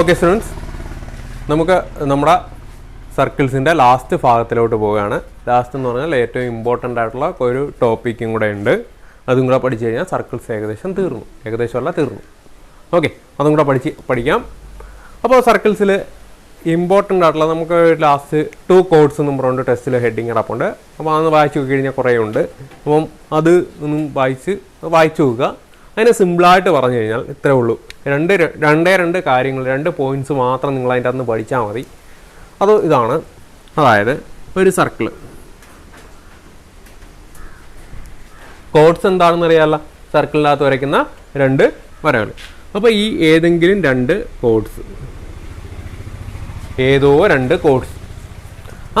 Okay students, നമുക്ക് നമ്മുടെ സർക്കിൾസിൻ്റെ last ഭാഗത്തിലോട്ട് പോവുകയാണ്. ലാസ്റ്റ് എന്ന് പറഞ്ഞാൽ ഏറ്റവും ഇമ്പോർട്ടൻ്റ് ആയിട്ടുള്ള ഒരു ടോപ്പിക്കും കൂടെ ഉണ്ട്. അതും കൂടെ പഠിച്ചു കഴിഞ്ഞാൽ സർക്കിൾസ് ഏകദേശം തീർന്നു. ഓക്കെ, അതും കൂടെ പഠിക്കാം. അപ്പോൾ സർക്കിൾസിൽ ഇമ്പോർട്ടൻ്റ് ആയിട്ടുള്ള നമുക്ക് ലാസ്റ്റ് 2 കോഡ്സ് എന്നും പറഞ്ഞുകൊണ്ട് ടെസ്റ്റിൽ ഹെഡിങ് കിടപ്പുണ്ട്. അപ്പോൾ അതൊന്ന് വായിച്ചു നോക്കി കഴിഞ്ഞാൽ കുറേ ഉണ്ട്. അപ്പം അത് ഒന്നും വായിച്ചു നോക്കുക. അതിനെ സിമ്പിളായിട്ട് പറഞ്ഞു കഴിഞ്ഞാൽ ഇത്രേ ഉള്ളൂ. രണ്ട് കാര്യങ്ങൾ, 2 പോയിൻറ്റ്സ് മാത്രം നിങ്ങൾ അതിൻ്റെ അകത്ത് പഠിച്ചാൽ മതി. അത് ഇതാണ്, അതായത് ഒരു സർക്കിൾ കോഡ്സ് എന്താണെന്ന് അറിയാമല്ലോ, സർക്കിളിനകത്ത് വരയ്ക്കുന്ന 2 വരകൾ. അപ്പോൾ ഈ ഏതെങ്കിലും 2 കോഡ്സ്, ഏതോ 2 കോഡ്സ്,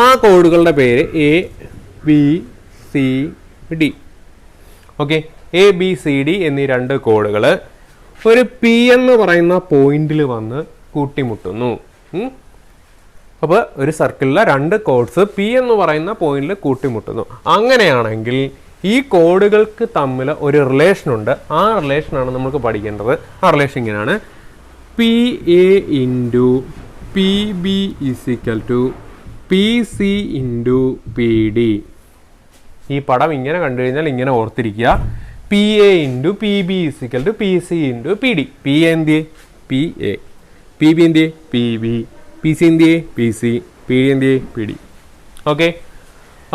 ആ കോഡുകളുടെ പേര് A B C D. Okay, A B C D എന്നീ 2 കോഡുകൾ ഒരു പി എന്ന് പറയുന്ന പോയിന്റിൽ വന്ന് കൂട്ടിമുട്ടുന്നു. അപ്പോൾ ഒരു സർക്കിളിലെ 2 കോഡ്സ് പി എന്ന് പറയുന്ന പോയിന്റിൽ കൂട്ടിമുട്ടുന്നു. അങ്ങനെയാണെങ്കിൽ ഈ കോഡുകൾക്ക് തമ്മിൽ ഒരു റിലേഷനുണ്ട്. ആ റിലേഷനാണ് നമുക്ക് പഠിക്കേണ്ടത്. ആ റിലേഷൻ ഇങ്ങനെയാണ്: P A into P B is equal to P C into P D. ഈ പടം ഇങ്ങനെ കണ്ടു കഴിഞ്ഞാൽ ഇങ്ങനെ ഓർത്തിരിക്കുക: P A into P B is equal to P C into P D. P A എന്തിയെ? P A. പി ബി എന്തിയെ? P B. പി സി എന്തിയെ? P C. പി ഡി എന്തിയെ? P D. ഓക്കെ,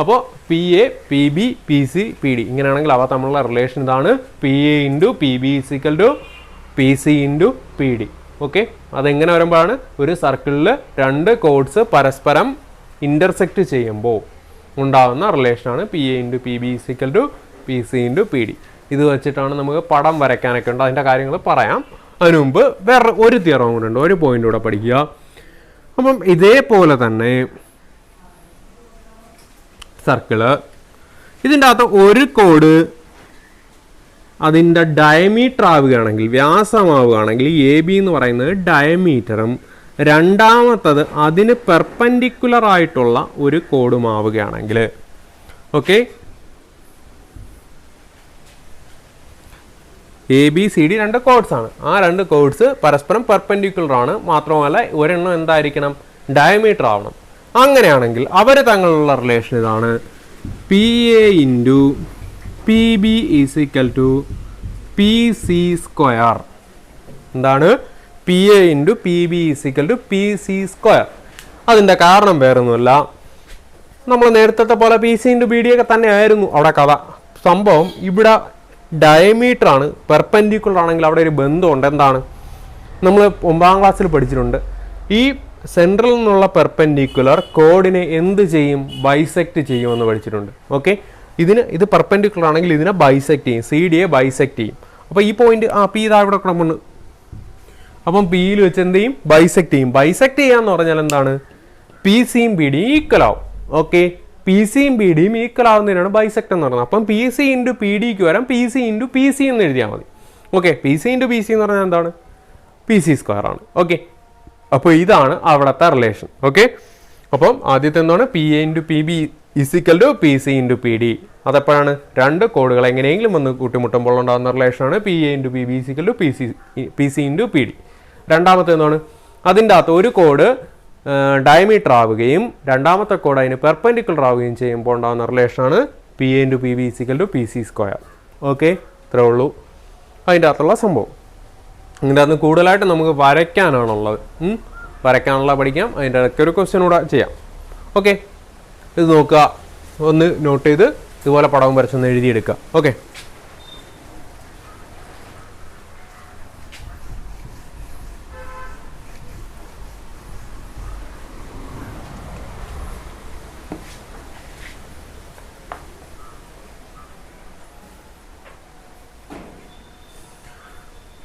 അപ്പോൾ P A, P B, P C, P D ഇങ്ങനെയാണെങ്കിൽ അവ തമ്മിലുള്ള relation ഇതാണ്: P A into P B is equal to P C into P D. Okay, അതെങ്ങനെ വരുമ്പോഴാണ് ഒരു സർക്കിളിൽ 2 കോഡ്സ് പരസ്പരം ഇൻ്റർസെക്റ്റ് ചെയ്യുമ്പോൾ ഉണ്ടാകുന്ന റിലേഷനാണ് P A into P B is equal to P C into P D. ഇത് വെച്ചിട്ടാണ് നമുക്ക് പടം വരയ്ക്കാനൊക്കെ ഉണ്ട്. അതിൻ്റെ കാര്യങ്ങൾ പറയാം. അതിനു മുമ്പ് വേറെ ഒരു തിയറം കൂടെ ഉണ്ട്, ഒരു പോയിന്റ് കൂടെ പഠിക്കുക. അപ്പം ഇതേപോലെ തന്നെ സർക്കിള്, ഇതിൻ്റെ അകത്ത് ഒരു കോഡ് അതിൻ്റെ ഡയമീറ്റർ ആവുകയാണെങ്കിൽ, വ്യാസമാവുകയാണെങ്കിൽ, എ ബി എന്ന് പറയുന്നത് ഡയമീറ്ററും രണ്ടാമത്തത് അതിന് പെർപെൻഡിക്കുലർ ആയിട്ടുള്ള ഒരു കോഡും ആവുകയാണെങ്കിൽ, okay, A B C D 2 chords ആണ്. ആ 2 കോഡ്സ് പരസ്പരം പെർപെൻഡിക്കുലർ ആണ്. മാത്രമല്ല ഒരെണ്ണം എന്തായിരിക്കണം? ഡയമീറ്റർ ആവണം. അങ്ങനെയാണെങ്കിൽ അവർ തങ്ങളുള്ള റിലേഷൻ ഇതാണ്: P A into P B is equal to P C square. എന്താണ്? P A into P B is equal to P C square. അതിൻ്റെ കാരണം വേറൊന്നുമല്ല, നമ്മൾ നേരത്തെ പോലെ P C into P D ഒക്കെ തന്നെ ആയിരുന്നു അവിടെ കഥ. സംഭവം ഇവിടെ ഡയമീറ്റർ ആണ്, പെർപെൻഡിക്കുലർ ആണെങ്കിൽ അവിടെ ഒരു ബന്ധമുണ്ട്. എന്താണ്? നമ്മൾ 9ാം ക്ലാസ്സിൽ പഠിച്ചിട്ടുണ്ട്. ഈ സെൻട്രൽ നിന്നുള്ള പെർപെൻഡിക്കുലർ കോഡിനെ എന്ത് ചെയ്യും? ബൈസെക്റ്റ് ചെയ്യുമെന്ന് പഠിച്ചിട്ടുണ്ട്. ഓക്കെ, ഇത് പെർപെൻഡിക്കുലർ ആണെങ്കിൽ ഇതിനെ ബൈസെക്റ്റ് ചെയ്യും, സി ഡിയെ ബൈസെക്റ്റ് ചെയ്യും. അപ്പോൾ ഈ പോയിന്റ് പി ഇതാ ഇവിടെ കിടപ്പുണ്ട്. അപ്പം പിയിൽ വെച്ച് എന്ത് ചെയ്യും? ബൈസെക്റ്റ് ചെയ്യും. ബൈസെക്റ്റ് ചെയ്യാന്ന് പറഞ്ഞാൽ എന്താണ്? പി സിയും പി ഡിയും ഈക്വൽ ആവും. ഓക്കെ, പി സിയും പി ഡിയും ഈക്വൽ ആവുന്നതിനാണ് ബൈസെക്റ്റ് എന്ന് പറയുന്നത്. അപ്പം പി സി ഇൻറ്റു പി ഡിക്ക് വരാം P C into P C എന്ന് എഴുതിയാൽ മതി. Okay, P C into P C എന്ന് പറഞ്ഞാൽ എന്താണ്? പി സി സ്ക്വയർ ആണ്. ഓക്കെ, അപ്പോൾ ഇതാണ് അവിടുത്തെ റിലേഷൻ. ഓക്കെ, അപ്പം ആദ്യത്തെ എന്താണ്? P A into P B is equal to P C into P D. അതെപ്പോഴാണ്? 2 കോഡുകൾ എങ്ങനെയെങ്കിലും വന്ന് കൂട്ടിമുട്ടുമ്പോൾ ഉണ്ടാകുന്ന റിലേഷനാണ് P A into P B is equal to P C into P D. രണ്ടാമത്തെ എന്താണ്? അതിൻ്റെ അകത്ത് ഒരു കോഡ് ഡയമീറ്റർ ആവുകയും രണ്ടാമത്തെ കോഡ് അതിന് പെർപെൻഡിക്കുലർ ആവുകയും ചെയ്യുമ്പോൾ ഉണ്ടാകുന്ന റിലേഷനാണ് P A into P B is equal to P C square. Okay, ഇത്രേ ഉള്ളൂ അതിൻ്റെ അകത്തുള്ള സംഭവം. ഇതിൻ്റെ അകത്ത് കൂടുതലായിട്ട് നമുക്ക് വരയ്ക്കാനാണുള്ളത്. വരയ്ക്കാനുള്ള പഠിക്കാം. അതിൻ്റെ ഇടയ്ക്ക് ഒരു ക്വസ്റ്റ്യൻ കൂടെ ചെയ്യാം. ഓക്കെ, ഇത് നോക്കുക, ഒന്ന് നോട്ട് ചെയ്ത് ഇതുപോലെ പടവും വരച്ചൊന്ന് എഴുതിയെടുക്കുക. ഓക്കെ,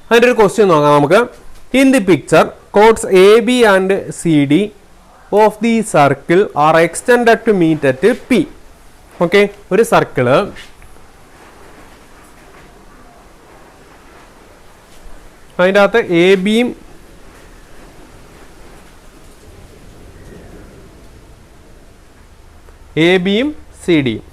അതിൻ്റെ ഒരു ക്വസ്റ്റ്യൻ നോക്കാം നമുക്ക്. In the picture chords A B and C D of the circle are extended to meet at P. Okay, ഒരു സർക്കിള് അതിൻ്റെ അകത്ത് എ ബിയും സി ഡിയും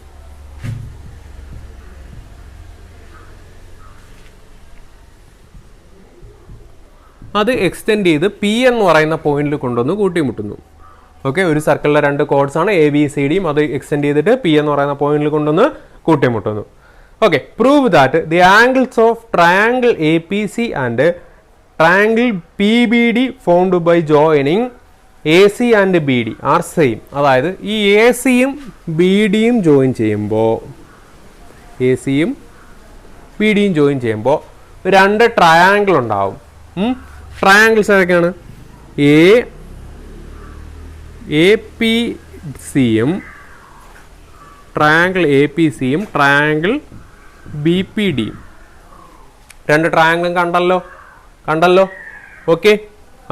അത് എക്സ്റ്റെൻഡ് ചെയ്ത് പി എന്ന് പറയുന്ന പോയിന്റിൽ കൊണ്ടുവന്ന് കൂട്ടിമുട്ടുന്നു. ഓക്കെ, ഒരു സർക്കിളിലെ രണ്ട് കോഡ്സ് ആണ് എ ബി സി ഡിയും. അത് എക്സ്റ്റെൻഡ് ചെയ്തിട്ട് പി എന്ന് പറയുന്ന പോയിന്റിൽ കൊണ്ടുവന്ന് കൂട്ടിമുട്ടുന്നു. Okay, prove that the angles of triangle A P C and triangle P B D formed by joining A C and B D are same. അതായത് ഈ എ സിയും ബി ഡിയും ജോയിൻ ചെയ്യുമ്പോൾ രണ്ട് ട്രയാങ്കിൾ ഉണ്ടാവും. ട്രയാങ്കിൾസ് ഏതൊക്കെയാണ്? എ പി സിയും triangle A P സിയും ട്രയാങ്കിൾ ബി പി ഡിയും. രണ്ട് ട്രയാങ്കിളും കണ്ടല്ലോ. ഓക്കെ,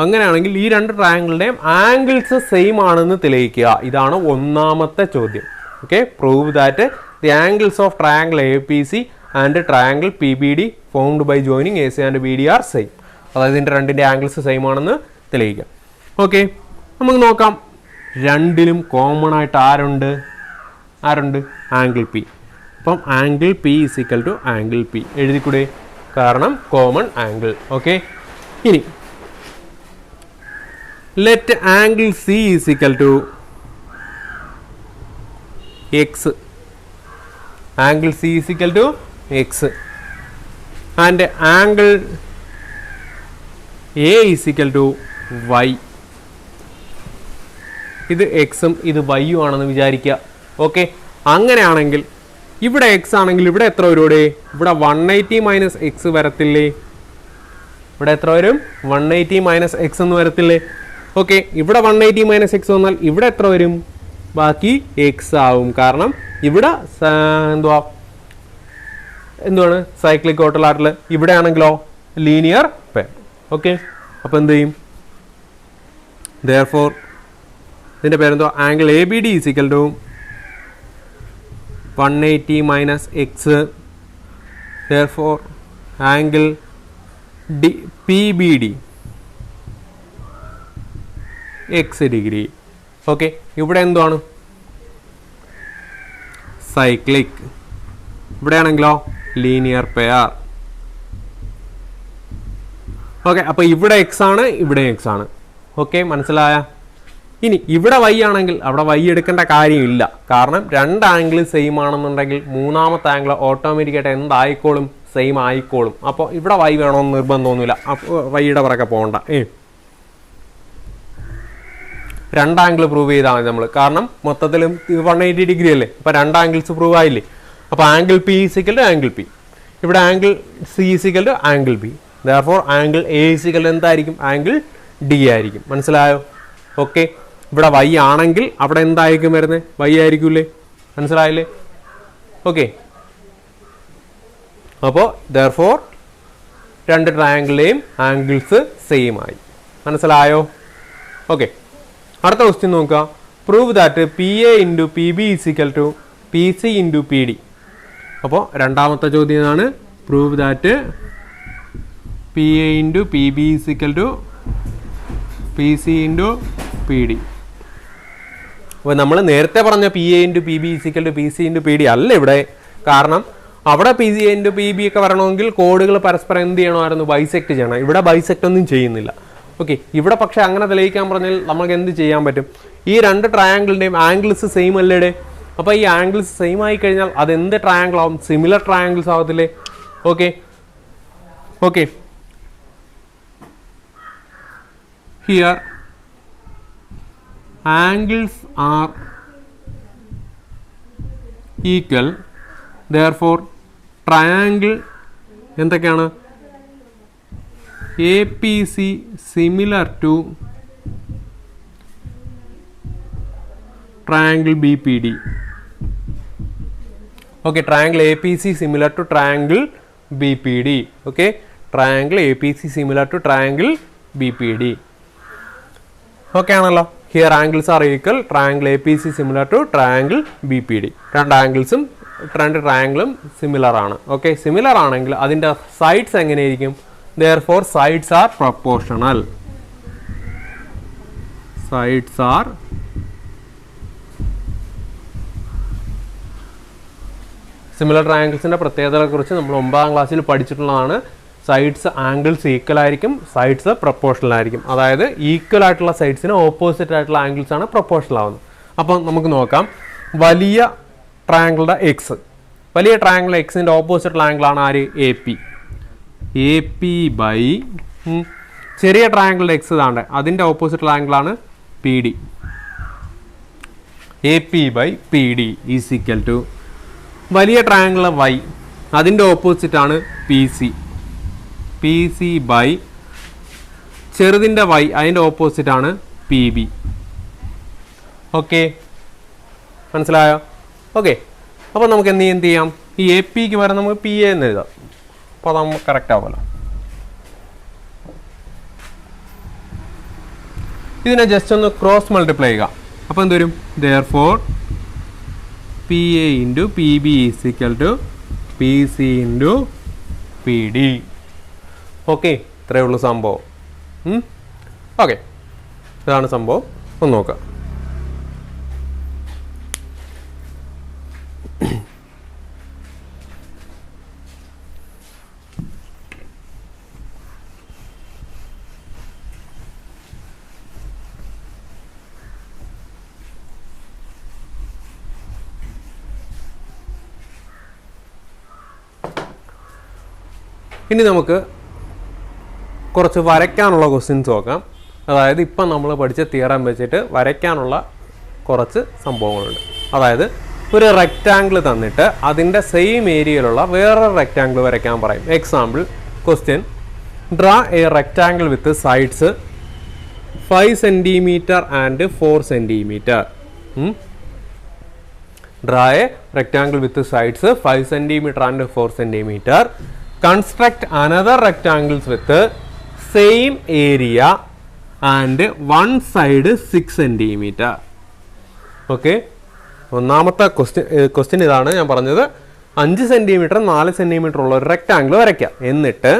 അങ്ങനെയാണെങ്കിൽ ഈ രണ്ട് ട്രയാങ്കിളുടെയും ആംഗിൾസ് സെയിം ആണെന്ന് തെളിയിക്കുക. ഇതാണ് ഒന്നാമത്തെ ചോദ്യം. Okay, prove that the angles of triangle A P C and triangle P B D formed by joining A C and B D are same. അതായത് ഇതിൻ്റെ രണ്ടിൻ്റെ ആംഗിൾസ് സെയിം ആണെന്ന് തെളിയിക്കുക. ഓക്കെ, നമുക്ക് നോക്കാം. രണ്ടിലും കോമൺ ആയിട്ട് ആരുണ്ട്? Angle P. അപ്പം angle P is equal to angle P എഴുതിക്കൂടെ? കാരണം കോമൺ ആംഗിൾ. ഓക്കെ, ഇനി let angle C is equal to X. Angle C is equal to X and angle A is equal to Y. ഇത് എക്സും ഇത് വൈയും ആണെന്ന് വിചാരിക്കുക. Okay, അങ്ങനെയാണെങ്കിൽ ഇവിടെ എക്സ് ആണെങ്കിൽ ഇവിടെ എത്ര വരും? ഇവിടെ 180 മൈനസ് എക്സ് വരത്തില്ലേ? ഇവിടെ എത്ര വരും? 180 മൈനസ് എക്സ് എന്ന് വരത്തില്ലേ? ഓക്കെ, ഇവിടെ 180 മൈനസ് എക്സ് വന്നാൽ ഇവിടെ എത്ര വരും? ബാക്കി എക്സ് ആവും. കാരണം ഇവിടെ എന്തുവാണ്? സൈക്ലിക് ഓട്ടോലാറ്ററൽ. ഇവിടെ ആണെങ്കിലോ ലീനിയർ പെയർ. ഓക്കെ, അപ്പോൾ എന്ത് ചെയ്യും? therefore ഇതിൻ്റെ പേരെന്തോ? Angle A B D is equal to 180 minus X. therefore angle D P B D X degree. Okay, ഇവിടെ എന്താണ്? സൈക്ലിക്. ഇവിടെ ആണെങ്കിലോ ലീനിയർ പെയർ. ഓക്കെ, അപ്പോൾ ഇവിടെ എക്സ് ആണ്, ഇവിടെ എക്സ് ആണ്. ഓക്കെ, മനസ്സിലായ? ഇനി ഇവിടെ വൈ ആണെങ്കിൽ അവിടെ വൈ എടുക്കേണ്ട കാര്യമില്ല. കാരണം രണ്ട് ആംഗിൾ സെയിം ആണെന്നുണ്ടെങ്കിൽ മൂന്നാമത്തെ ആംഗിൾ ഓട്ടോമാറ്റിക്കായിട്ട് എന്തായിക്കോളും? സെയിം ആയിക്കോളും. അപ്പോൾ ഇവിടെ വൈ വേണമെന്ന് നിർബന്ധമൊന്നുമില്ല. അപ്പോൾ വൈയുടെ പുറകെ പോകണ്ട. രണ്ട് ആംഗിൾ പ്രൂവ് ചെയ്താൽ മതി നമ്മൾ. കാരണം മൊത്തത്തിലും 180 ഡിഗ്രി അല്ലേ? അപ്പോൾ രണ്ട് ആംഗിൾസ് പ്രൂവ് ആയില്ലേ? അപ്പോൾ angle P is equal to angle P. ഇവിടെ angle C is equal to angle B. therefore angle A is equal എന്തായിരിക്കും? ആംഗിൾ ഡി ആയിരിക്കും. മനസ്സിലായോ? ഓക്കെ, ഇവിടെ വൈ ആണെങ്കിൽ അവിടെ എന്തായിരിക്കും വരുന്നത്? വൈ ആയിരിക്കൂലേ? മനസ്സിലായില്ലേ? ഓക്കെ, അപ്പോൾ therefore രണ്ട് ട്രയാങ്കിളിലെയും ആംഗിൾസ് സെയിം ആയി. മനസ്സിലായോ? ഓക്കെ, അടുത്ത ക്വസ്റ്റ്യൻ നോക്കുക. Prove that P A into P B is equal to P C into P D. അപ്പോൾ രണ്ടാമത്തെ ചോദ്യം ഇതാണ്. Prove that P A into P B is equal to P C into P D. അപ്പോൾ നമ്മൾ നേരത്തെ പറഞ്ഞ P A into P B is equal to P C into P D അല്ല ഇവിടെ. കാരണം അവിടെ P C into P B ഒക്കെ വരണമെങ്കിൽ കോഡുകൾ പരസ്പരം എന്ത് ചെയ്യണമായിരുന്നു? ബൈസെക്ട് ചെയ്യണം. ഇവിടെ ബൈസെക്ട് ഒന്നും ചെയ്യുന്നില്ല. ഓക്കെ, ഇവിടെ പക്ഷേ അങ്ങനെ തെളിയിക്കാൻ പറഞ്ഞാൽ നമുക്ക് എന്ത് ചെയ്യാൻ പറ്റും? ഈ രണ്ട് ട്രയാങ്കിളിൻ്റെയും ആംഗിൾസ് സെയിം അല്ലേടെ? അപ്പോൾ ഈ ആംഗിൾസ് സെയിം ആയി കഴിഞ്ഞാൽ അതെന്ത് ട്രയാങ്കിൾ ആവും? സിമിലർ ട്രയാങ്കിൾസ് ആവത്തില്ലേ? Okay, okay, here angles are equal. therefore triangle എന്തൊക്കെയാണ്? A P C similar to triangle B P D. Okay, triangle A P C similar to triangle B P D. Okay, triangle A P C similar to triangle B P D. Okay ആണല്ലോ? Here angles are equal. Triangle A P C similar to triangle B P D. രണ്ട് ആംഗിൾസും രണ്ട് ട്രയാങ്കിളും similar ആണ്. Okay, similar ആണെങ്കിൽ അതിൻ്റെ sides എങ്ങനെയായിരിക്കും? therefore sides are proportional. Sides are similar ട്രയാങ്കിൾസിൻ്റെ പ്രത്യേകതകളെക്കുറിച്ച് നമ്മൾ 9ാം ക്ലാസ്സിൽ പഠിച്ചിട്ടുള്ളതാണ്. സൈഡ്സ് ആംഗിൾസ് ഈക്വൽ ആയിരിക്കും, സൈഡ്സ് പ്രൊപ്പോർഷണൽ ആയിരിക്കും. അതായത് ഈക്വൽ ആയിട്ടുള്ള സൈഡ്സിന് ഓപ്പോസിറ്റ് ആയിട്ടുള്ള ആംഗിൾസ് ആണ് പ്രൊപ്പോർഷണൽ ആവുന്നത്. അപ്പം നമുക്ക് നോക്കാം, വലിയ ട്രയാങ്കിളുടെ എക്സ്, വലിയ ട്രയാങ്കിൾ എക്സിൻ്റെ ഓപ്പോസിറ്റുള്ള ആംഗിളാണ് ആര്? A P. A P by ചെറിയ ട്രയാങ്കിളുടെ എക്സ് താണ്ടെ അതിൻ്റെ ഓപ്പോസിറ്റുള്ള ആംഗിളാണ് P D. A P by P D is equal to വലിയ ട്രയാങ്കിൾ വൈ അതിൻ്റെ ഓപ്പോസിറ്റാണ് P C. P C by ചെറുതിൻ്റെ വൈ അതിൻ്റെ ഓപ്പോസിറ്റാണ് പി ബി. ഓക്കെ, മനസ്സിലായോ? ഓക്കെ, അപ്പോൾ നമുക്ക് എന്ത് ചെയ്യാം, ഈ എ പിക്ക് വരെ നമുക്ക് പി എ എന്ന് എഴുതാം. അപ്പോൾ അത് നമുക്ക് കറക്റ്റ് ആവുമല്ലോ. ഇതിനെ ജസ്റ്റ് ഒന്ന് ക്രോസ് മൾട്ടിപ്ലൈ ചെയ്യുക. അപ്പോൾ എന്ത് വരും? Therefore P A into P B is equal to P C into P D. Okay, ഇത്രയേ ഉള്ളൂ സംഭവം. ഓക്കെ, ഇതാണ് സംഭവം. ഒന്ന് നോക്കാം. ഇനി നമുക്ക് കുറച്ച് വരയ്ക്കാനുള്ള ക്വസ്റ്റ്യൻസ് നോക്കാം. അതായത് ഇപ്പം നമ്മൾ പഠിച്ച തിയറം വെച്ചിട്ട് വരയ്ക്കാനുള്ള കുറച്ച് സംഭവങ്ങളുണ്ട്. അതായത് ഒരു റെക്റ്റാങ്കിൾ തന്നിട്ട് അതിൻ്റെ സെയിം ഏരിയയിലുള്ള വേറൊരു റെക്റ്റാങ്കിൾ വരയ്ക്കാൻ പറയും. Example question, ഡ്രാ A rectangle with sides 5 cm and 4 cm. ഡ്രാ A rectangle with sides 5 cm and 4 cm. Construct another rectangles with same area and one side 6 cm. Okay, ഒന്നാമത്തെ ക്വസ്റ്റ്യൻ ഇതാണ് ഞാൻ പറഞ്ഞത്. 5 cm 4 cm ഉള്ള ഒരു rectangle വരയ്ക്കുക. എന്നിട്ട്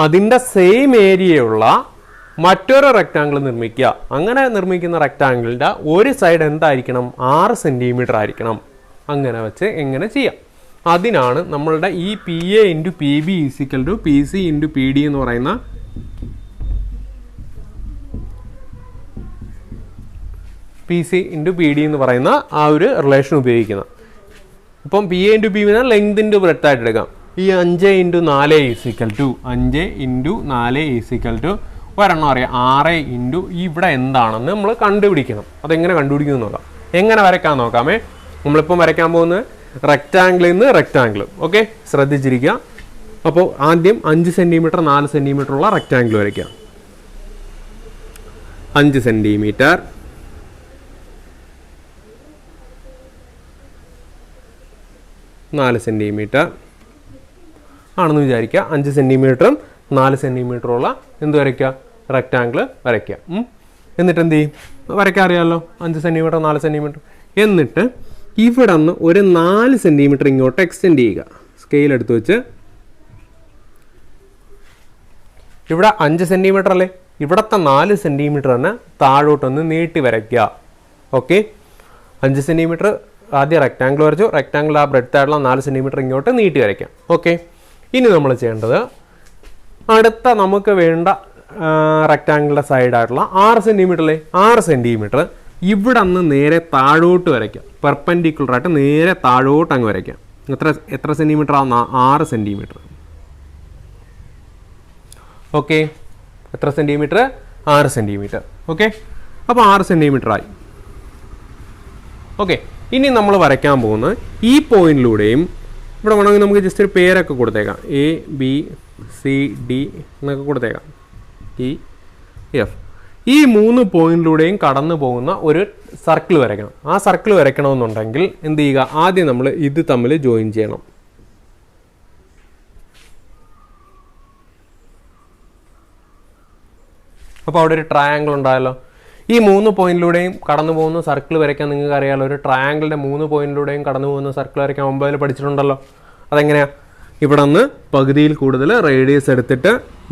അതിൻ്റെ same ഏരിയയുള്ള മറ്റൊരു റെക്റ്റാങ്കിൾ നിർമ്മിക്കുക. അങ്ങനെ നിർമ്മിക്കുന്ന റെക്റ്റാങ്കിളിൻ്റെ ഒരു സൈഡ് എന്തായിരിക്കണം? 6 cm ആയിരിക്കണം. അങ്ങനെ വെച്ച് എങ്ങനെ ചെയ്യാം? അതിനാണ് നമ്മളുടെ ഈ P A into P B is equal to P C into P D എന്ന് പറയുന്ന P C into P D എന്ന് പറയുന്ന ആ ഒരു റിലേഷൻ ഉപയോഗിക്കുന്നത്. ഇപ്പം P A into P B length into breadth ആയിട്ട് എടുക്കാം. ഈ 5 into 4 is equal to 5 into 4 is equal to ഒരെണ്ണം അറിയാം 6 ഇൻറ്റു ഇവിടെ എന്താണെന്ന് നമ്മൾ കണ്ടുപിടിക്കണം. അതെങ്ങനെ കണ്ടുപിടിക്കുന്നു നോക്കാം. എങ്ങനെ വരയ്ക്കാൻ നോക്കാമേ. നമ്മളിപ്പം വരയ്ക്കാൻ പോകുന്നത് റെക്റ്റാങ്കിളിൽ നിന്ന് റെക്റ്റാങ്കിൾ. ഓക്കെ, ശ്രദ്ധിച്ചിരിക്കുക. അപ്പോൾ ആദ്യം 5 cm 4 cm ഉള്ള റെക്റ്റാങ്കിൾ വരയ്ക്കുക. 5 cm 4 cm ആണെന്ന് വിചാരിക്കുക. 5 cm 4 cm ഉള്ള എന്ത് വരയ്ക്കുക? റെക്റ്റാങ്കിൾ വരയ്ക്കുക. എന്നിട്ട് എന്ത് ചെയ്യും? വരയ്ക്കാൻ അറിയാമല്ലോ, 5 cm 4 cm. എന്നിട്ട് ഇവിടെ നിന്ന് ഒരു 4 cm ഇങ്ങോട്ട് എക്സ്റ്റെൻഡ് ചെയ്യുക. സ്കെയിൽ എടുത്ത് വെച്ച് ഇവിടെ 5 cm അല്ലേ, ഇവിടുത്തെ 4 cm തന്നെ താഴോട്ടൊന്ന് നീട്ടി വരയ്ക്കുക. ഓക്കെ, 5 cm ആദ്യം റെക്റ്റാങ്കിൾ വരച്ചു. റെക്റ്റാങ്കിൾ ആ ബ്രെഡ്ത്ത് ആയിട്ടുള്ള 4 cm ഇങ്ങോട്ട് നീട്ടി വരയ്ക്കാം. ഓക്കെ, ഇനി നമ്മൾ ചെയ്യേണ്ടത് അടുത്ത നമുക്ക് വേണ്ട റെക്റ്റാങ്കിളിൻ്റെ സൈഡായിട്ടുള്ള 6 cm അല്ലേ, 6 cm ഇവിടെ നിന്ന് നേരെ താഴോട്ട് വരയ്ക്കാം. പെർപെൻഡിക്കുലർ ആയിട്ട് നേരെ താഴോട്ട് അങ്ങ് വരയ്ക്കാം. എത്ര സെൻറ്റിമീറ്റർ ആവുന്ന? 6 cm. ഓക്കെ, എത്ര സെൻറ്റിമീറ്റർ? 6 cm. ഓക്കെ, അപ്പോൾ 6 cm ആയി. ഓക്കെ, ഇനി നമ്മൾ വരയ്ക്കാൻ പോകുന്നത് ഈ പോയിന്റിലൂടെയും ഇവിടെ വേണമെങ്കിൽ നമുക്ക് ജസ്റ്റ് ഒരു പേരൊക്കെ കൊടുത്തേക്കാം. എ ബി സി ഡി എന്നൊക്കെ കൊടുത്തേക്കാം. E F. ഈ 3 പോയിന്റിലൂടെയും കടന്നു പോകുന്ന ഒരു സർക്കിൾ വരയ്ക്കണം. ആ സർക്കിൾ വരയ്ക്കണമെന്നുണ്ടെങ്കിൽ എന്ത് ചെയ്യുക? ആദ്യം നമ്മൾ ഇത് തമ്മിൽ ജോയിൻ ചെയ്യണം. അപ്പോൾ അവിടെ ഒരു ട്രയാങ്കിൾ ഉണ്ടായല്ലോ. ഈ 3 പോയിന്റിലൂടെയും കടന്നു പോകുന്ന സർക്കിൾ വരയ്ക്കാൻ നിങ്ങൾക്ക് അറിയാമല്ലോ. ഒരു ട്രയാങ്കിളിൻ്റെ 3 പോയിന്റിലൂടെയും കടന്നു പോകുന്ന സർക്കിൾ വരയ്ക്കാൻ 9 പഠിച്ചിട്ടുണ്ടല്ലോ. അതെങ്ങനെയാണ്? ഇവിടെ നിന്ന് പകുതിയിൽ കൂടുതൽ റേഡിയസ് എടുത്തിട്ട്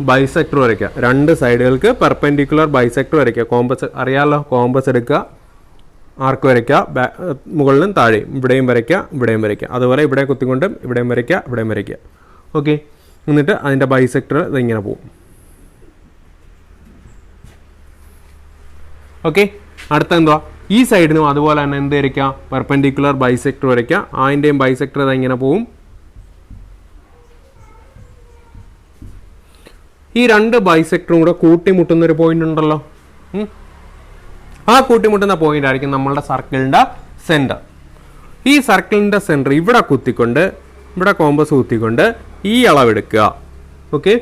ബൈസെക്ടർ വരയ്ക്കുക. 2 സൈഡുകൾക്ക് പെർപെൻഡിക്കുലർ ബൈസെക്ടർ വരയ്ക്കുക. കോമ്പസ് അറിയാമല്ലോ, കോമ്പസ് എടുക്കുക, ആർക്ക് വരയ്ക്കുക, മുകളിലും താഴെയും, ഇവിടെയും വരയ്ക്കുക, ഇവിടെയും വരയ്ക്കുക. അതുപോലെ ഇവിടെ കുത്തിക്കൊണ്ടും ഇവിടെയും വരയ്ക്കുക, ഇവിടെയും വരയ്ക്കുക. ഓക്കെ, എന്നിട്ട് അതിൻ്റെ ബൈസെക്ടർ ഇതിങ്ങനെ പോകും. ഓക്കെ, അടുത്ത എന്തുവാ, ഈ സൈഡിനും അതുപോലെ തന്നെ എന്ത് വരയ്ക്കുക, പെർപെൻഡിക്കുലർ ബൈസെക്ടർ വരയ്ക്കുക. അതിൻ്റെയും ബൈസെക്ടർ ഇതെങ്ങനെ പോവും. ഈ രണ്ട് ബൈസെക്ടറും കൂടെ കൂട്ടിമുട്ടുന്നൊരു പോയിന്റ് ഉണ്ടല്ലോ, ആ കൂട്ടിമുട്ടുന്ന പോയിന്റ് ആയിരിക്കും നമ്മളുടെ സർക്കിളിൻ്റെ സെൻറ്റർ. ഈ സർക്കിളിൻ്റെ സെൻറ്റർ ഇവിടെ കുത്തിക്കൊണ്ട്, ഇവിടെ കോമ്പസ് കുത്തിക്കൊണ്ട് ഈ അളവെടുക്കുക. ഓക്കെ,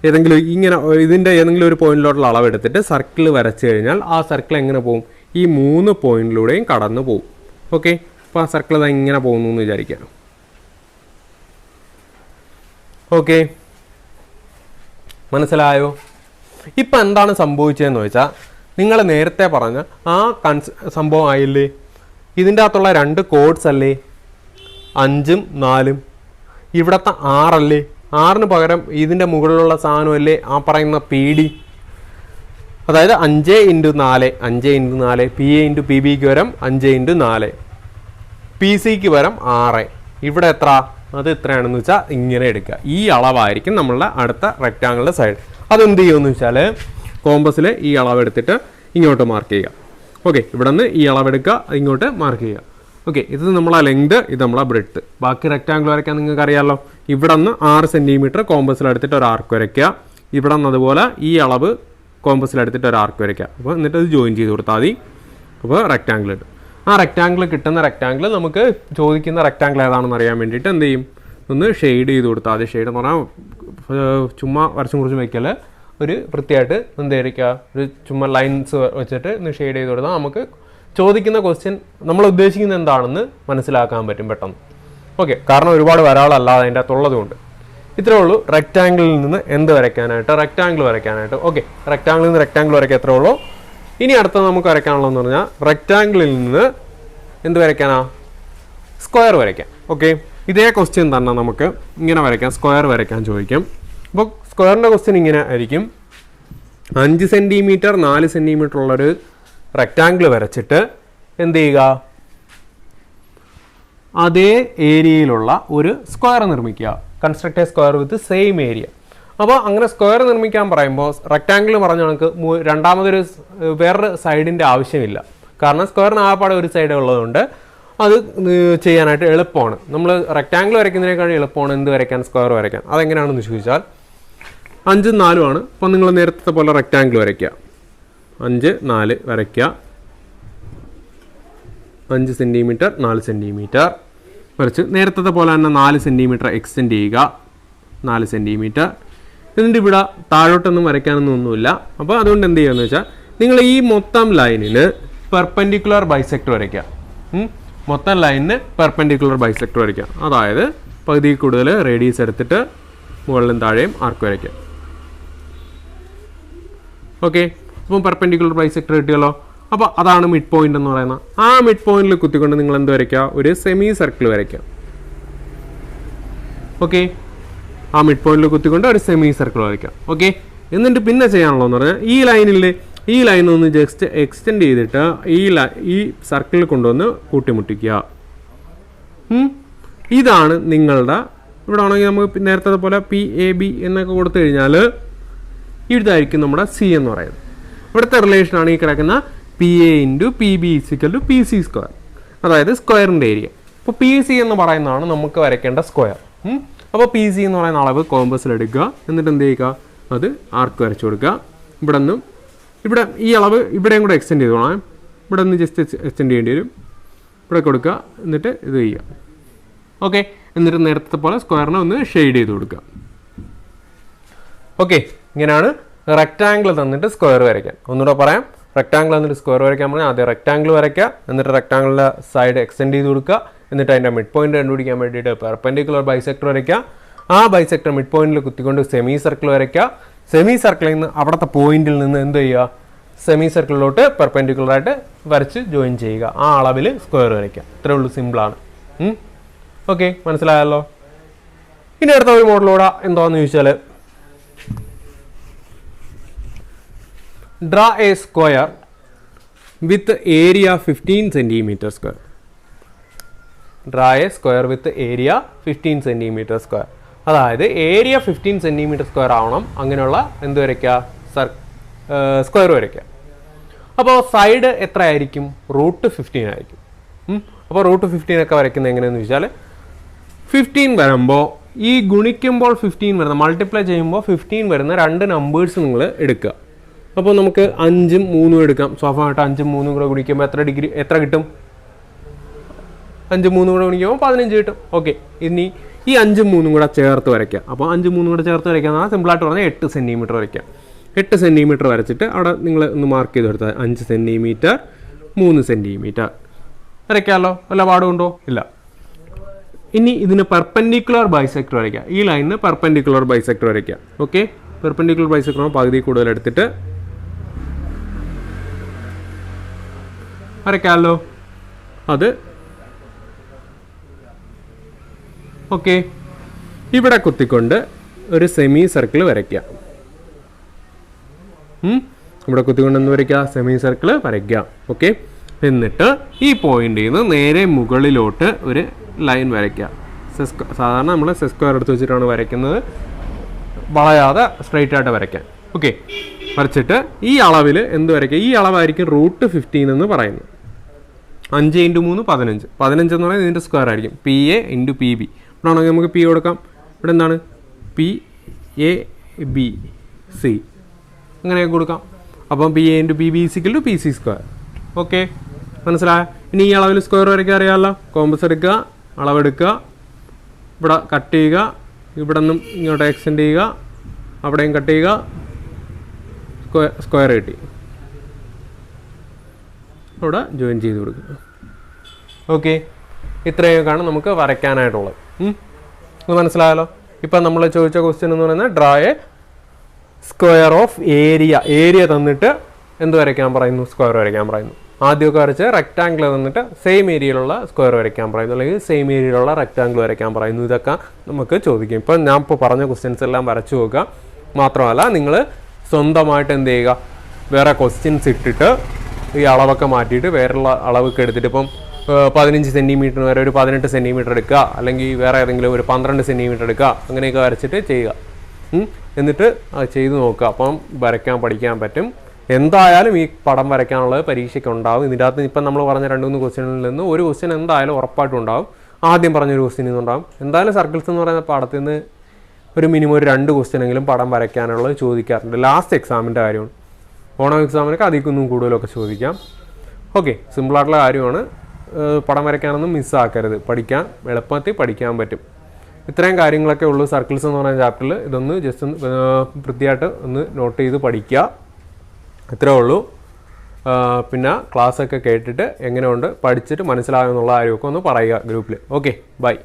ഏതെങ്കിലും ഇങ്ങനെ ഇതിൻ്റെ ഏതെങ്കിലും ഒരു പോയിന്റിലോട്ടുള്ള അളവെടുത്തിട്ട് സർക്കിൾ വരച്ചു കഴിഞ്ഞാൽ ആ സർക്കിൾ എങ്ങനെ പോകും, ഈ 3 പോയിന്റിലൂടെയും കടന്നു പോകും. ഓക്കെ, അപ്പോൾ ആ സർക്കിൾ അത് ഇങ്ങനെ പോകുന്നു എന്ന് വിചാരിക്കാം. ഓക്കെ, മനസ്സിലായോ? ഇപ്പം എന്താണ് സംഭവിച്ചതെന്ന് വെച്ചാൽ, നിങ്ങൾ നേരത്തെ പറഞ്ഞ ആ സംഭവം ആയില്ലേ, ഇതിൻ്റെ അകത്തുള്ള 2 കോഡ്സ് അല്ലേ, 5ഉം 4ഉം, ഇവിടുത്തെ 6 അല്ലേ, 6ന് പകരം ഇതിൻ്റെ മുകളിലുള്ള സാധനമല്ലേ ആ പറയുന്ന PD. അതായത് 5 × 4, 5 × 4, PA × PBക്ക് പകരം 5 × 4, PC പകരം 6. ഇവിടെ എത്ര, അത് എത്രയാണെന്ന് വെച്ചാൽ ഇങ്ങനെ എടുക്കുക. ഈ അളവായിരിക്കും നമ്മളുടെ അടുത്ത റെക്റ്റാങ്കിളിൻ്റെ സൈഡ്. അതെന്ത് ചെയ്യുമെന്ന് വെച്ചാൽ കോമ്പസിൽ ഈ അളവെടുത്തിട്ട് ഇങ്ങോട്ട് മാർക്ക് ചെയ്യുക. ഓക്കെ, ഇവിടെ നിന്ന് ഈ അളവെടുക്കുക, ഇങ്ങോട്ട് മാർക്ക് ചെയ്യുക. ഓക്കെ, ഇത് നമ്മളെ ലെങ്ത്, ഇത് നമ്മളെ ബ്രെഡ്ത്ത്. ബാക്കി റെക്റ്റാങ്കിൾ വരയ്ക്കാൻ നിങ്ങൾക്ക് അറിയാമല്ലോ. ഇവിടെ നിന്ന് 6 സെൻറ്റിമീറ്റർ കോമ്പസിലെടുത്തിട്ട് ഒരു ആർക്ക് വരയ്ക്കുക. ഇവിടെ നിന്ന് അതുപോലെ ഈ അളവ് കോമ്പസിലെടുത്തിട്ട് ഒരു ആർക്ക് വരയ്ക്കുക. അപ്പോൾ എന്നിട്ട് അത് ജോയിൻ ചെയ്ത് കൊടുത്താൽ മതി. അപ്പോൾ റെക്റ്റാങ്കിൾ കിട്ടും. ആ റെക്റ്റാങ്കിൾ കിട്ടുന്ന റെക്റ്റാങ്കിൾ നമുക്ക് ചോദിക്കുന്ന റെക്റ്റാങ്കിൾ ഏതാണെന്ന് അറിയാൻ വേണ്ടിയിട്ട് എന്ത് ചെയ്യും, ഒന്ന് ഷെയ്ഡ് ചെയ്ത് കൊടുത്താൽ മതി. ഷെയ്ഡ് എന്ന് പറഞ്ഞാൽ ചുമ്മാ വരച്ചും കുറിച്ചും വയ്ക്കൽ, ഒരു വൃത്തിയായിട്ട് എന്തായിരിക്കുക, ഒരു ചുമ്മാ ലൈൻസ് വെച്ചിട്ട് ഒന്ന് ഷെയ്ഡ് ചെയ്ത് കൊടുത്താൽ നമുക്ക് ചോദിക്കുന്ന ക്വസ്റ്റ്യൻ നമ്മൾ ഉദ്ദേശിക്കുന്നത് എന്താണെന്ന് മനസ്സിലാക്കാൻ പറ്റും പെട്ടെന്ന്. ഓക്കെ, കാരണം ഒരുപാട് വരാളല്ലാതെ അതിൻ്റെ അകത്തുള്ളത് കൊണ്ട്. ഇത്രേ ഉള്ളൂ റെക്റ്റാങ്കിളിൽ നിന്ന് എന്ത് വരയ്ക്കാനായിട്ട്, റെക്റ്റാങ്കിൾ വരയ്ക്കാനായിട്ട്. ഓക്കെ, റെക്റ്റാങ്കിളിൽ നിന്ന് റെക്റ്റാങ്കിൾ വരയ്ക്കാൻ എത്രേ ഉള്ളൂ. ഇനി അടുത്ത നമുക്ക് വരയ്ക്കാനുള്ളതെന്ന് പറഞ്ഞാൽ റെക്റ്റാങ്കിളിൽ നിന്ന് എന്ത് വരയ്ക്കാനാ, സ്ക്വയർ വരയ്ക്കാം. ഓക്കെ, ഇതേ ക്വസ്റ്റ്യൻ തന്നെ നമുക്ക് ഇങ്ങനെ വരയ്ക്കാം, സ്ക്വയർ വരയ്ക്കാൻ ചോദിക്കും. അപ്പോൾ സ്ക്വയറിൻ്റെ ക്വസ്റ്റ്യൻ ഇങ്ങനെ ആയിരിക്കും. 5 സെൻറ്റിമീറ്റർ 4 സെൻറ്റിമീറ്റർ ഉള്ളൊരു റെക്റ്റാങ്കിൾ വരച്ചിട്ട് എന്ത് ചെയ്യുക, അതേ ഏരിയയിലുള്ള ഒരു സ്ക്വയർ നിർമ്മിക്കുക. Construct A square with same area. അപ്പോൾ അങ്ങനെ സ്ക്വയർ നിർമ്മിക്കാൻ പറയുമ്പോൾ റെക്റ്റാങ്കിൾ പറഞ്ഞ കണക്ക് രണ്ടാമതൊരു വേറൊരു സൈഡിൻ്റെ ആവശ്യമില്ല. കാരണം സ്ക്വയറിന് ആകപ്പാടെ ഒരു സൈഡ് ഉള്ളതുകൊണ്ട് അത് ചെയ്യാനായിട്ട് എളുപ്പമാണ്. നമ്മൾ റെക്റ്റാങ്കിൾ വരയ്ക്കുന്നതിനേക്കാൾ എളുപ്പമാണ് എന്ത് വരയ്ക്കാൻ, സ്ക്വയർ വരയ്ക്കാൻ. അതെങ്ങനെയാണെന്ന് ചോദിച്ചാൽ 5ഉം 4ഉം ആണ്. അപ്പോൾ നിങ്ങൾ നേരത്തെ പോലെ റെക്റ്റാങ്കിൾ വരയ്ക്കുക. 5, 4 വരയ്ക്കുക. 5 സെൻറ്റിമീറ്റർ 4 സെൻറ്റിമീറ്റർ വരച്ച് നേരത്തെ പോലെ തന്നെ 4 സെൻറ്റിമീറ്റർ എക്സ്റ്റെൻഡ് ചെയ്യുക. 4 സെൻറ്റിമീറ്റർ. എന്നിട്ട് ഇവിടെ താഴോട്ടൊന്നും വരയ്ക്കാനൊന്നും ഒന്നുമില്ല. അപ്പോൾ അതുകൊണ്ട് എന്ത് ചെയ്യുകയെന്ന് വെച്ചാൽ നിങ്ങൾ ഈ മൊത്തം ലൈനിന് പെർപെൻഡിക്കുലർ ബൈസെക്ടർ വരയ്ക്കുക. മൊത്തം ലൈനിന് പെർപെൻഡിക്കുലർ ബൈസെക്ടർ വരയ്ക്കുക. അതായത് പകുതി കൂടുതൽ റേഡിയസ് എടുത്തിട്ട് മുകളിലും താഴെയും ആർക്ക് വരയ്ക്കുക. ഓക്കെ, അപ്പം പെർപെൻഡിക്കുലർ ബൈസെക്ടർ കിട്ടിയല്ലോ. അപ്പോൾ അതാണ് മിഡ് പോയിന്റ് എന്ന് പറയുന്നത്. ആ മിഡ് പോയിന്റിൽ കുത്തിക്കൊണ്ട് നിങ്ങൾ എന്ത് വരയ്ക്കുക, ഒരു സെമി സർക്കിൾ വരയ്ക്കുക. ഓക്കെ, ആ മിഡ് പോയിന്റിൽ കുത്തിക്കൊണ്ട് ഒരു സെമി സർക്കിൾ വരയ്ക്കുക. ഓക്കെ, എന്നിട്ട് പിന്നെ ചെയ്യാനുള്ളതെന്ന് പറഞ്ഞാൽ ഈ ലൈൻ ഒന്ന് ജസ്റ്റ് എക്സ്റ്റെൻഡ് ചെയ്തിട്ട് ഈ സർക്കിളിൽ കൊണ്ടുവന്ന് കൂട്ടിമുട്ടിക്കുക. ഇതാണ് നിങ്ങളുടെ ഇവിടെ ആണെങ്കിൽ നമുക്ക് നേരത്തെ പോലെ PAB എന്നൊക്കെ കൊടുത്തു കഴിഞ്ഞാൽ ഇതായിരിക്കും നമ്മുടെ C എന്ന് പറയുന്നത്. ഇവിടുത്തെ റിലേഷനാണ് ഈ കിടക്കുന്ന PA × PB = PC². അതായത് സ്ക്വയറിൻ്റെ ഏരിയ. അപ്പോൾ PC എന്ന് പറയുന്നതാണ് നമുക്ക് വരയ്ക്കേണ്ട സ്ക്വയർ. അപ്പോൾ PC എന്ന് പറയുന്ന അളവ് കോമ്പസിലെടുക്കുക. എന്നിട്ട് എന്ത് ചെയ്യുക, അത് ആർക്ക് വരച്ചു കൊടുക്കുക. ഇവിടെ ഈ അളവ് ഇവിടെയും കൂടെ എക്സ്റ്റെൻഡ് ചെയ്തോളാം. ഇവിടെ നിന്ന് ജസ്റ്റ് എക്സ്റ്റെൻഡ് ചെയ്യേണ്ടി വരും. ഇവിടെ കൊടുക്കുക, എന്നിട്ട് ഇത് ചെയ്യുക. ഓക്കെ, എന്നിട്ട് നേരത്തെ പോലെ സ്ക്വയറിനെ ഒന്ന് ഷെയ്ഡ് ചെയ്ത് കൊടുക്കുക. ഓക്കെ, ഇങ്ങനെയാണ് റെക്റ്റാങ്കിൾ തന്നിട്ട് സ്ക്വയർ വരയ്ക്കാൻ. ഒന്നുകൂടെ പറയാം, റെക്റ്റാങ്കിൾ തന്നിട്ട് സ്ക്വയർ വരയ്ക്കാൻ പറഞ്ഞാൽ ആദ്യം റെക്റ്റാങ്കിൾ വരയ്ക്കുക. എന്നിട്ട് റെക്റ്റാങ്കിളിൻ്റെ സൈഡ് എക്സ്റ്റെൻഡ് ചെയ്ത് കൊടുക്കുക. എന്നിട്ട് അതിൻ്റെ മിഡ് പോയിന്റ് കണ്ടുപിടിക്കാൻ വേണ്ടിയിട്ട് പെർപെൻഡിക്കുലർ ബൈസെക്ടർ വരയ്ക്കുക. ആ ബൈസെക്ടർ മിഡ് പോയിന്റിൽ കുത്തിക്കൊണ്ട് സെമി സർക്കിൾ വരയ്ക്കുക. സെമി സർക്കിളിൽ നിന്ന് അവിടുത്തെ പോയിന്റിൽ നിന്ന് എന്ത് ചെയ്യുക, സെമി സർക്കിളിലോട്ട് പെർപെൻഡിക്കുലറായിട്ട് വരച്ച് ജോയിൻ ചെയ്യുക. ആ അളവിൽ സ്ക്വയർ വരയ്ക്കുക. ഇത്രേ ഉള്ളൂ, സിമ്പിളാണ്. ഓക്കെ, മനസ്സിലായല്ലോ. ഇനി അടുത്ത ഒരു മോഡലോടെ എന്താണെന്ന് ചോദിച്ചാൽ, draw a square with area 15 centimetre square. Draw a square with area 15 centimetre square. അതായത് ഏരിയ 15 സെൻറ്റിമീറ്റർ സ്ക്വയർ ആവണം. അങ്ങനെയുള്ള എന്ത് വരയ്ക്കുക, സ്ക്വയർ വരയ്ക്കുക. അപ്പോൾ സൈഡ് എത്ര ആയിരിക്കും, √15 ആയിരിക്കും. അപ്പോൾ √15 ഒക്കെ വരയ്ക്കുന്നത് എങ്ങനെയാണെന്ന് വെച്ചാൽ 15 വരുമ്പോൾ ഈ ഗുണിക്കുമ്പോൾ 15 വരുന്ന, മൾട്ടിപ്ലൈ ചെയ്യുമ്പോൾ 15 വരുന്ന രണ്ട് നമ്പേഴ്സ് നിങ്ങൾ എടുക്കുക. അപ്പോൾ നമുക്ക് 5ഉം 3ഉം എടുക്കാം. സ്വാഭാവികമായിട്ട് 5ഉം 3ഉം കൂടെ ഗുണിക്കുമ്പോൾ എത്ര കിട്ടും, 5ഉം 3ഉം കൂടെ ഗുണിക്കുമ്പോൾ 15 കിട്ടും. ഓക്കെ, ഇനി ഈ 5ഉം 3ഉം കൂടെ ചേർത്ത് വരയ്ക്കുക. അപ്പോൾ 5ഉം 3ഉം കൂടെ ചേർത്ത് വരയ്ക്കുക എന്ന് പറഞ്ഞാൽ സിമ്പിളായിട്ട് പറഞ്ഞാൽ 8 സെൻറ്റിമീറ്റർ വരയ്ക്കുക. 8 സെൻറ്റിമീറ്റർ വരച്ചിട്ട് അവിടെ നിങ്ങൾ ഒന്ന് മാർക്ക് ചെയ്ത് കൊടുത്താൽ 5 സെൻറ്റിമീറ്റർ 3 സെൻറ്റിമീറ്റർ വരയ്ക്കാമല്ലോ. വല്ല പാടുണ്ടോ? ഇല്ല. ഇനി ഇതിന് പെർപെൻഡിക്കുലർ ബൈസെക്ടർ വരയ്ക്കുക. ഈ ലൈനിന് പെർപെൻഡിക്കുലർ ബൈസെക്ടർ വരയ്ക്കുക. ഓക്കെ, പെർപെൻഡിക്കുലർ ബൈസെക്ടർ പകുതി കൂടുതൽ എടുത്തിട്ട് വരയ്ക്കാമല്ലോ. അത് ഓക്കെ, ഇവിടെ കുത്തിക്കൊണ്ട് ഒരു സെമി സർക്കിൾ വരയ്ക്കുക. ഇവിടെ കുത്തിക്കൊണ്ട് എന്ത് വരയ്ക്കുക, സെമി സർക്കിൾ വരയ്ക്കുക. ഓക്കെ, എന്നിട്ട് ഈ പോയിന്റിൽ നിന്ന് നേരെ മുകളിലോട്ട് ഒരു ലൈൻ വരയ്ക്കുക. സാധാരണ നമ്മൾ സെസ്ക്വയർ എടുത്ത് വെച്ചിട്ടാണ് വരയ്ക്കുന്നത്, വളയാതെ സ്ട്രെയിറ്റ് ആയിട്ട് വരയ്ക്കാൻ. ഓക്കെ, വരച്ചിട്ട് ഈ അളവിൽ എന്ത് വരയ്ക്കുക, ഈ അളവായിരിക്കും √15 എന്ന് പറയുന്നത്. 5 × 3 15. 15 എന്ന് പറയുന്നത് ഇതിൻ്റെ സ്ക്വയർ ആയിരിക്കും. PA × PB. ഇവിടെ ആണെങ്കിൽ നമുക്ക് P കൊടുക്കാം. ഇവിടെ എന്താണ്, PABC അങ്ങനെയൊക്കെ കൊടുക്കാം. അപ്പം PA × PB = PC². ഓക്കെ, മനസ്സിലായ? ഇനി ഈ അളവിൽ സ്ക്വയർ വരയ്ക്കാൻ അറിയാമല്ലോ. കോമ്പസ് എടുക്കുക, അളവെടുക്കുക, ഇവിടെ കട്ട് ചെയ്യുക, ഇവിടെ നിന്നും ഇങ്ങോട്ട് എക്സ്റ്റെൻഡ് ചെയ്യുക, അവിടെയും കട്ട് ചെയ്യുക, സ്ക്വയർ കിട്ടി. അവിടെ ജോയിൻ ചെയ്ത് കൊടുക്കുക. ഓക്കെ, ഇത്രയൊക്കെയാണ് നമുക്ക് വരയ്ക്കാനായിട്ടുള്ളത്. അത് മനസ്സിലായല്ലോ. ഇപ്പം നമ്മൾ ചോദിച്ച ക്വസ്റ്റ്യൻ എന്ന് പറയുന്നത് ഡ്രാ എ സ്ക്വയർ ഓഫ് ഏരിയ തന്നിട്ട് എന്ത് വരയ്ക്കാൻ പറയുന്നു, സ്ക്വയർ വരയ്ക്കാൻ പറയുന്നു. ആദ്യമൊക്കെ വരച്ച് റെക്റ്റാങ്കിൾ തന്നിട്ട് സെയിം ഏരിയയിലുള്ള സ്ക്വയർ വരയ്ക്കാൻ പറയുന്നു, അല്ലെങ്കിൽ സെയിം ഏരിയയിലുള്ള റെക്റ്റാങ്കിൾ വരയ്ക്കാൻ പറയുന്നു. ഇതൊക്കെ നമുക്ക് ചോദിക്കും. ഇപ്പം ഞാൻ ഇപ്പോൾ പറഞ്ഞ ക്വസ്റ്റ്യൻസ് എല്ലാം വരച്ചു നോക്കുക. മാത്രമല്ല നിങ്ങൾ സ്വന്തമായിട്ട് എന്ത് ചെയ്യുക, വേറെ ക്വസ്റ്റ്യൻസ് ഇട്ടിട്ട് ഈ അളവൊക്കെ മാറ്റിയിട്ട് വേറെയുള്ള അളവൊക്കെ എടുത്തിട്ട് ഇപ്പം 15 സെൻറ്റിമീറ്റർ വരെ ഒരു 18 സെൻറ്റിമീറ്റർ എടുക്കുക, അല്ലെങ്കിൽ വേറെ ഏതെങ്കിലും ഒരു 12 സെൻറ്റിമീറ്റർ എടുക്കുക. അങ്ങനെയൊക്കെ വരച്ചിട്ട് ചെയ്യുക. എന്നിട്ട് അത് ചെയ്ത് നോക്കുക. അപ്പം വരയ്ക്കാൻ പഠിക്കാൻ പറ്റും. എന്തായാലും ഈ പടം വരയ്ക്കാനുള്ളത് പരീക്ഷയ്ക്ക് ഉണ്ടാവും. ഇതിൻ്റെ അകത്ത് ഇപ്പം നമ്മൾ പറഞ്ഞ 2-3 ക്വസ്റ്റ്യനിൽ നിന്ന് ഒരു ക്വസ്റ്റ്യൻ എന്തായാലും ഉറപ്പായിട്ടും ഉണ്ടാവും. ആദ്യം പറഞ്ഞൊരു ക്വസ്റ്റ്യനിൽ നിന്നുണ്ടാവും. എന്തായാലും സർക്കിൾസ് എന്ന് പറയുന്ന പാടത്തിൽ നിന്ന് ഒരു മിനിമം ഒരു 2 ക്വസ്റ്റ്യനെങ്കിലും പടം വരയ്ക്കാനുള്ളത് ചോദിക്കാറുണ്ട്. ലാസ്റ്റ് എക്സാമിൻ്റെ കാര്യമാണ്. ഓണം എക്സാമിനൊക്കെ അതിൽക്കൊന്നും കൂടുതലൊക്കെ ചോദിക്കാം. ഓക്കെ, സിമ്പിളായിട്ടുള്ള കാര്യമാണ്. പടം വരയ്ക്കാനൊന്നും മിസ്സാക്കരുത്. പഠിക്കാൻ എളുപ്പത്തിൽ പഠിക്കാൻ പറ്റും. ഇത്രയും കാര്യങ്ങളൊക്കെ ഉള്ളൂ സർക്കിൾസ് എന്ന് പറയുന്ന ചാപ്റ്ററിൽ. ഇതൊന്ന് ജസ്റ്റ് വൃത്തിയായിട്ട് ഒന്ന് നോട്ട് ചെയ്ത് പഠിക്കുക. ഇത്രേ ഉള്ളൂ. പിന്നെ ക്ലാസ്സൊക്കെ കേട്ടിട്ട് എങ്ങനെയുണ്ട് പഠിച്ചിട്ട് മനസ്സിലാകുമെന്നുള്ള കാര്യമൊക്കെ ഒന്ന് പറയുക ഗ്രൂപ്പിൽ. Okay, by.